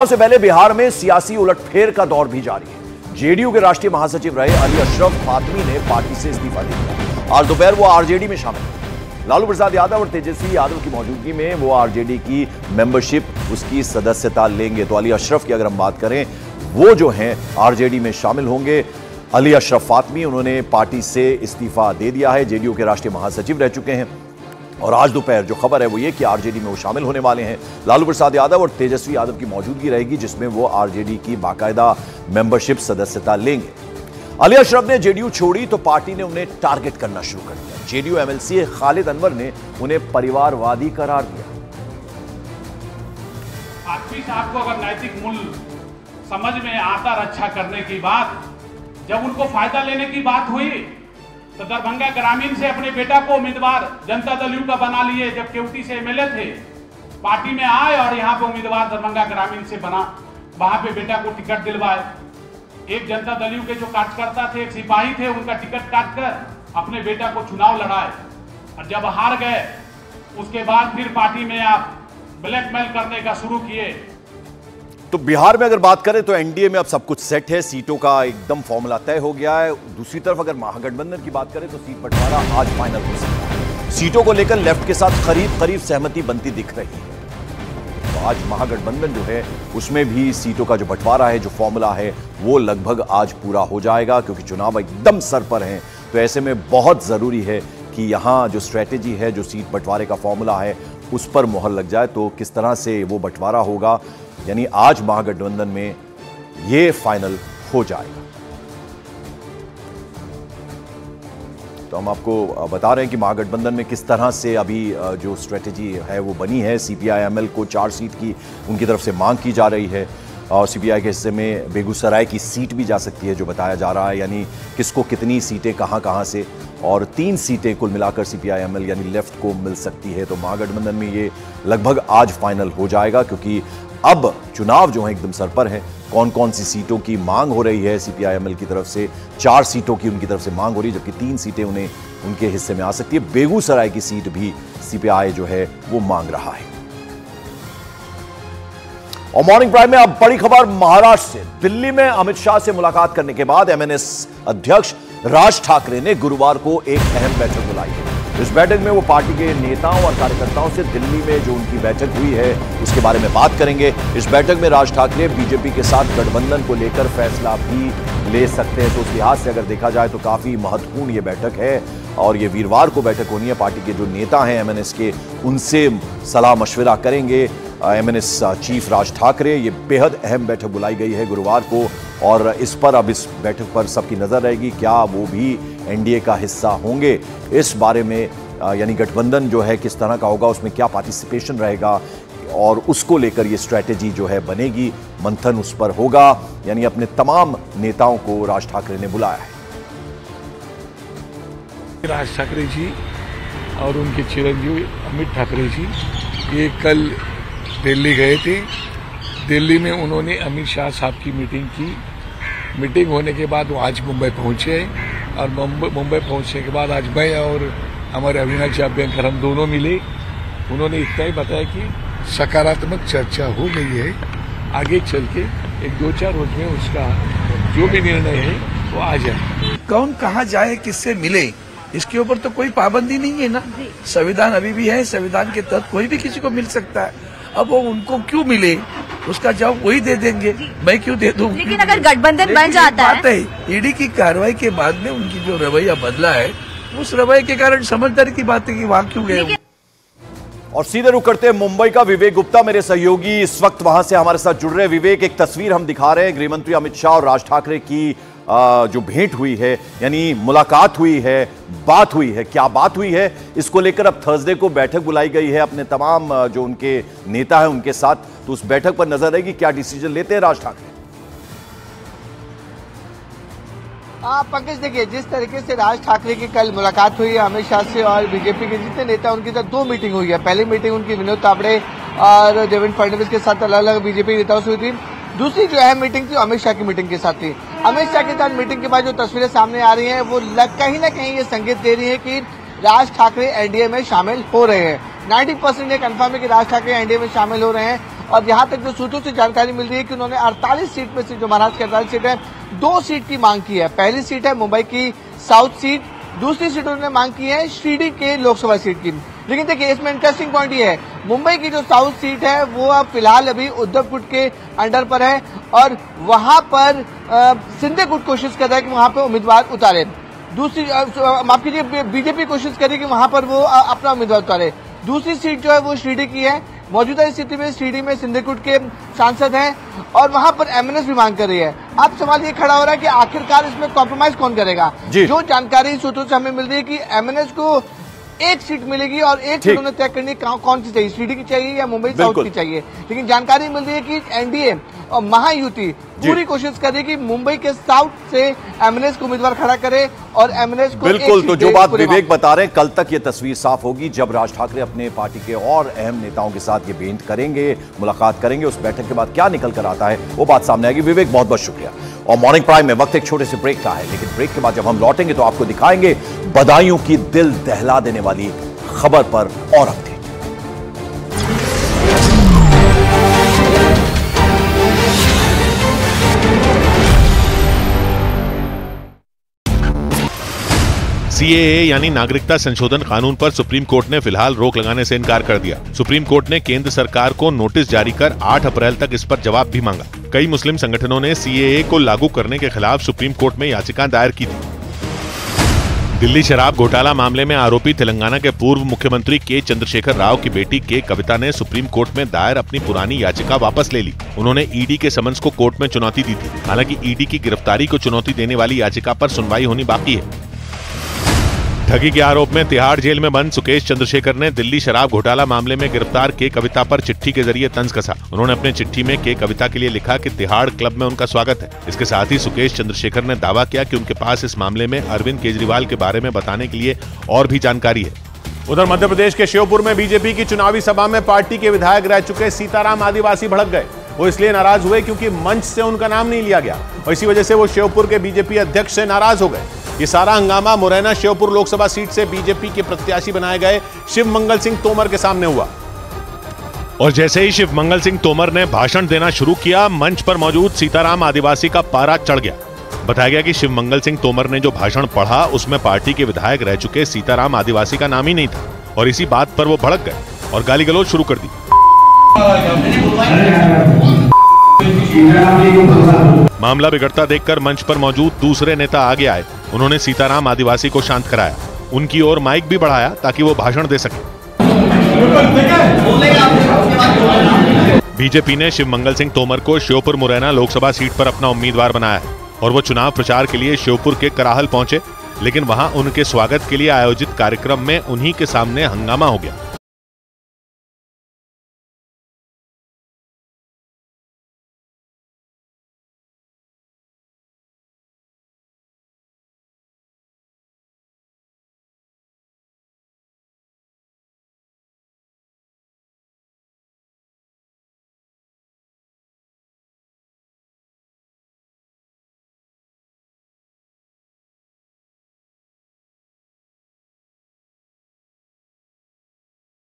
से पहले बिहार में सियासी उलटफेर का दौर भी जारी है। जेडीयू के राष्ट्रीय महासचिव रहे अली अशरफ फातमी ने पार्टी से इस्तीफा दे दिया। आज दोपहर वो आरजेडी में शामिल हुए। लालू प्रसाद यादव और तेजस्वी यादव की मौजूदगी में वो आरजेडी की मेंबरशिप, उसकी सदस्यता लेंगे। तो अली अशरफ की अगर हम बात करें, वो जो हैं आरजेडी में शामिल होंगे। अली अशरफ फातमी, उन्होंने पार्टी से इस्तीफा दे दिया है, जेडीयू के राष्ट्रीय महासचिव रह चुके हैं। और आज दोपहर जो खबर है वो ये कि आरजेडी में वो शामिल होने वाले हैं। लालू प्रसाद यादव और तेजस्वी यादव की मौजूदगी रहेगी, जिसमें वो आरजेडी की बाकायदा मेंबरशिप सदस्यता लेंगे। अली अशरफ ने जेडीयू छोड़ी तो पार्टी ने उन्हें टारगेट करना शुरू कर दिया। जेडीयू एमएलसी खालिद अनवर ने उन्हें परिवारवादी करार दिया। फातमी साहब को अगर नैतिक मूल्य समझ में आता रक्षा करने की बात, जब उनको फायदा लेने की बात हुई तो दरभंगा ग्रामीण से अपने बेटा को उम्मीदवार जनता दल यू का बना लिए। जब केवटी से एमएलए थे, पार्टी में आए और यहाँ पे उम्मीदवार दरभंगा ग्रामीण से बना, वहां पे बेटा को टिकट दिलवाए। एक जनता दल यू के जो कार्यकर्ता थे, एक सिपाही थे, उनका टिकट काटकर अपने बेटा को चुनाव लड़ाए। और जब हार गए उसके बाद फिर पार्टी में आप ब्लैकमेल करने का शुरू किए। तो बिहार में अगर बात करें तो एनडीए में अब सब कुछ सेट है, सीटों का एकदम फॉर्मूला तय हो गया है। दूसरी तरफ अगर महागठबंधन की बात करें तो सीट बंटवारा आज फाइनल हो सकता है। सीटों को लेकर लेफ्ट के साथ करीब सहमति बनती दिख रही है। तो आज महागठबंधन जो है उसमें भी सीटों का जो बंटवारा है, जो फॉर्मूला है, वो लगभग आज पूरा हो जाएगा, क्योंकि चुनाव एकदम सर पर हैं। तो ऐसे में बहुत जरूरी है कि यहाँ जो स्ट्रैटेजी है, जो सीट बंटवारे का फॉर्मूला है, उस पर मोहर लग जाए। तो किस तरह से वो बंटवारा होगा, यानी आज महागठबंधन में ये फाइनल हो जाएगा। तो हम आपको बता रहे हैं कि महागठबंधन में किस तरह से अभी जो स्ट्रेटेजी है वो बनी है। सीपीआई-एमएल को 4 सीट की उनकी तरफ से मांग की जा रही है और सीपीआई के हिस्से में बेगूसराय की सीट भी जा सकती है, जो बताया जा रहा है। यानी किसको कितनी सीटें कहां से, और 3 सीटें कुल मिलाकर सीपीआई-एमएल यानी लेफ्ट को मिल सकती है। तो महागठबंधन में ये लगभग आज फाइनल हो जाएगा, क्योंकि अब चुनाव जो है एकदम सर पर है। कौन कौन सी सीटों की मांग हो रही है सीपीआई-एमएल की तरफ से, 4 सीटों की उनकी तरफ से मांग हो रही है, जबकि 3 सीटें उन्हें उनके हिस्से में आ सकती है। बेगूसराय की सीट भी सीपीआई जो है वो मांग रहा है। और मॉर्निंग प्राइम में अब बड़ी खबर महाराष्ट्र से। दिल्ली में अमित शाह से मुलाकात करने के बाद एमएनएस अध्यक्ष राज ठाकरे ने गुरुवार को एक अहम बैठक बुलाई है। इस बैठक में वो पार्टी के नेताओं और कार्यकर्ताओं से दिल्ली में जो उनकी बैठक हुई है उसके बारे में बात करेंगे। इस बैठक में राज ठाकरे बीजेपी के साथ गठबंधन को लेकर फैसला भी ले सकते हैं। तो उस लिहाज से अगर देखा जाए तो काफी महत्वपूर्ण ये बैठक है और ये वीरवार को बैठक होनी है। पार्टी के जो नेता हैं एमएनएस के, उनसे सलाह मशविरा करेंगे एमएनएस चीफ राज ठाकरे। ये बेहद अहम बैठक बुलाई गई है गुरुवार को, और इस बैठक पर सबकी नजर रहेगी। क्या वो भी एनडीए का हिस्सा होंगे, इस बारे में यानी गठबंधन जो है किस तरह का होगा, उसमें क्या पार्टिसिपेशन रहेगा, और उसको लेकर ये स्ट्रैटेजी जो है बनेगी। मंथन उस पर होगा, यानी अपने तमाम नेताओं को राज ठाकरे ने बुलाया है। राज ठाकरे जी और उनके चिरंजीवी अमित ठाकरे जी ये कल दिल्ली गए थे। दिल्ली में उन्होंने अमित शाह साहब की मीटिंग की। मीटिंग होने के बाद वो आज मुंबई पहुंचे, और मुंबई पहुंचने के बाद आज मैं और हमारे अविनाश अभ्यंकर हम दोनों मिले। उन्होंने इतना ही बताया कि सकारात्मक चर्चा हो गई है, आगे चल के 1-2-4 रोज में उसका जो भी निर्णय है वो आ जाए। कौन कहाँ जाए, किससे मिले, इसके ऊपर तो कोई पाबंदी नहीं है ना। संविधान अभी भी है, संविधान के तहत कोई भी किसी को मिल सकता है। अब वो उनको क्यों मिले, उसका जवाब वही दे देंगे, मैं क्यों दे दूं। लेकिन अगर गठबंधन बन जाता है, ईडी की कार्रवाई के बाद में उनकी जो रवैया बदला है, उस रवैये के कारण समझदारी की बात है कि वहां क्यों गए। और सीधे रुक करते हैं मुंबई का। विवेक गुप्ता मेरे सहयोगी इस वक्त वहां से हमारे साथ जुड़ रहे हैं। विवेक, एक तस्वीर हम दिखा रहे हैं, गृहमंत्री अमित शाह और राज ठाकरे की जो भेंट हुई है, यानी मुलाकात हुई है, बात हुई है। क्या बात हुई है, इसको लेकर अब थर्सडे को बैठक बुलाई गई है अपने तमाम जो उनके नेता हैं उनके साथ। तो उस बैठक पर नजर रहेगी, क्या डिसीजन लेते हैं राज ठाकरे। पंकज, देखिए जिस तरीके से राज ठाकरे की कल मुलाकात हुई है अमित शाह से और बीजेपी के जितने नेता, उनकी साथ 2 मीटिंग हुई है। पहली मीटिंग उनकी विनोद तावड़े और देवेंद्र फडणवीस के साथ अलग अलग बीजेपी नेताओं से हुई थी। दूसरी जो अहम मीटिंग थी अमित शाह की मीटिंग के साथ थी। अमित शाह के साथ मीटिंग के बाद जो तस्वीरें सामने आ रही हैं वो कहीं ना कहीं ये संकेत दे रही है कि राज ठाकरे एनडीए में शामिल हो रहे हैं। 90% ये कंफर्म है कि राज ठाकरे एनडीए में शामिल हो रहे हैं। और यहाँ तक जो सूत्रों से जानकारी मिल रही है कि उन्होंने 48 सीट में से जो महाराष्ट्र की 48 सीट है 2 सीट की मांग की है। पहली सीट है मुंबई की साउथ सीट, दूसरी सीट उन्होंने मांग की है शिरडी के लोकसभा सीट की। लेकिन देखिए इसमें इंटरेस्टिंग पॉइंट ये है, मुंबई की जो साउथ सीट है वो अब फिलहाल अभी उद्धव गुट के अंडर पर है और वहां पर शिंदे गुट कोशिश कर रहा है कि वहां पर उम्मीदवार उतारे। दूसरी माफ कीजिए बीजेपी कोशिश कर रही है कि वहां पर वो अपना उम्मीदवार उतारे। दूसरी सीट जो है वो शिरडी की है। मौजूदा स्थिति में शिरडी में शिंदे गुट के सांसद हैं और वहां पर एमएनएस भी मांग कर रही है। अब सवाल ये खड़ा हो रहा है कि आखिरकार इसमें कॉम्प्रोमाइज कौन करेगा। जो जानकारी सूत्रों से हमें मिल रही है कि एमएनएस को एक सीट मिलेगी और एक सीट उन्हें तय करनी कौन सी चाहिए, शिरडी की चाहिए या मुंबई साउथ की चाहिए। लेकिन जानकारी मिल रही है कि एनडीए और महायुति पूरी कोशिश कर रही है कि मुंबई के साउथ से एमएनएस को उम्मीदवार खड़ा करे और एमएनएस को बिल्कुल। तो जो बात विवेक बता रहे हैं, कल तक ये तस्वीर साफ होगी जब राज ठाकरे अपने पार्टी के और अहम नेताओं के साथ ये भेंट करेंगे, मुलाकात करेंगे। उस बैठक के बाद क्या निकल कर आता है वो बात सामने आएगी। विवेक बहुत बहुत शुक्रिया। और मॉर्निंग प्राइम में वक्त एक छोटे से ब्रेक का है, लेकिन ब्रेक के बाद जब हम लौटेंगे तो आपको दिखाएंगे बदायूं की दिल दहला देने वाली खबर पर और अपडेट। सीएए यानी नागरिकता संशोधन कानून पर सुप्रीम कोर्ट ने फिलहाल रोक लगाने से इनकार कर दिया। सुप्रीम कोर्ट ने केंद्र सरकार को नोटिस जारी कर 8 अप्रैल तक इस पर जवाब भी मांगा। कई मुस्लिम संगठनों ने सीएए को लागू करने के खिलाफ सुप्रीम कोर्ट में याचिका दायर की थी। दिल्ली शराब घोटाला मामले में आरोपी तेलंगाना के पूर्व मुख्यमंत्री के चंद्रशेखर राव की बेटी के कविता ने सुप्रीम कोर्ट में दायर अपनी पुरानी याचिका वापस ले ली। उन्होंने ईडी के समन्स को कोर्ट में चुनौती दी थी। हालांकि ईडी की गिरफ्तारी को चुनौती देने वाली याचिका पर सुनवाई होनी बाकी है। ठगी के आरोप में तिहाड़ जेल में बंद सुकेश चंद्रशेखर ने दिल्ली शराब घोटाला मामले में गिरफ्तार के कविता पर चिट्ठी के जरिए तंज कसा। उन्होंने अपने चिट्ठी में के कविता के लिए लिखा कि तिहाड़ क्लब में उनका स्वागत है। इसके साथ ही सुकेश चंद्रशेखर ने दावा किया कि उनके पास इस मामले में अरविंद केजरीवाल के बारे में बताने के लिए और भी जानकारी है। उधर मध्य प्रदेश के श्योपुर में बीजेपी की चुनावी सभा में पार्टी के विधायक रह चुके सीताराम आदिवासी भड़क गए। वो इसलिए नाराज हुए क्योंकि मंच से उनका नाम नहीं लिया गया और इसी वजह से वो श्योपुर के बीजेपी अध्यक्ष से नाराज हो गए। ये सारा हंगामा मुरैना श्योपुर लोकसभा सीट से बीजेपी के प्रत्याशी बनाए गए शिव मंगल सिंह तोमर के सामने हुआ। और जैसे ही शिव मंगल सिंह तोमर ने भाषण देना शुरू किया, मंच पर मौजूद सीताराम आदिवासी का पारा चढ़ गया। बताया गया कि शिव मंगल सिंह तोमर ने जो भाषण पढ़ा उसमें पार्टी के विधायक रह चुके सीताराम आदिवासी का नाम ही नहीं था और इसी बात पर वो भड़क गए और गाली गलौज शुरू कर दी। मामला बिगड़ता देखकर मंच पर मौजूद दूसरे नेता आगे आए। उन्होंने सीताराम आदिवासी को शांत कराया, उनकी ओर माइक भी बढ़ाया ताकि वो भाषण दे सके। बीजेपी ने शिव मंगल सिंह तोमर को श्योपुर मुरैना लोकसभा सीट पर अपना उम्मीदवार बनाया है और वो चुनाव प्रचार के लिए श्योपुर के कराहल पहुंचे, लेकिन वहां उनके स्वागत के लिए आयोजित कार्यक्रम में उन्हीं के सामने हंगामा हो गया।